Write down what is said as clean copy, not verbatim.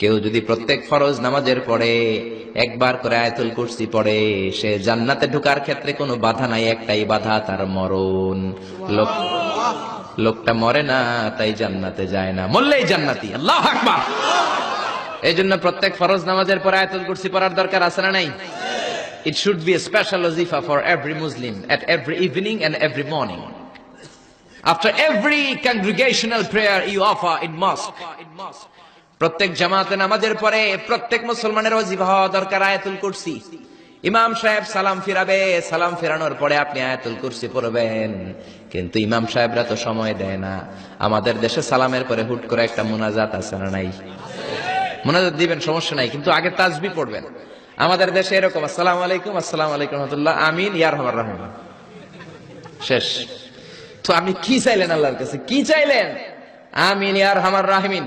কেউ যদি প্রত্যেক ফরজ নামাজের পরে একবার করে আয়াতুল কুরসি পড়ে, সে জান্নাতে ঢোকার ক্ষেত্রে কোনো বাধা নাই, একটাই বাধা, তার মরণ। লোকটা মরে না, তাই জান্নাতে যায় না, মরলেই জান্নাতি। আল্লাহু আকবার। এই জন্য প্রত্যেক ফরজ নামাজের পরে আয়াতুল কুরসি পড়ার দরকার আছে না নাই? It should be a special wazifa for every Muslim at every evening and every morning. After every congregational prayer you offer in mosque, প্রত্যেক জামাতে নামাজের পরে প্রত্যেক মুসলমানের ওয়াজিফা হওয়া দরকার আয়াতুল কুরসি। ইমাম সাহেব সালাম ফিরাবে, সালাম ফেরানোর পরে আপনি আয়াতুল কুরসি পড়বেন। কিন্তু ইমাম সাহেবরা তো সময় দেয় না। আমাদের দেশে সালামের পরে হুট করে একটা মুনাজাত আছে না নাই? মুনাজাত দিবেন, সমস্যা নাই, কিন্তু আগে তাসবিহ পড়বেন। আমাদের দেশে এরকম আসসালামু আলাইকুম, আসসালামু আলাইকুম রাহমাতুল্লাহ, আমিন, ইয়া আরহামার রাহিম, শেষ। তো আপনি কি চাইলেন আল্লাহর কাছে? কি চাইলেন? আমিন ইয়া আরহামার রাহিমিন।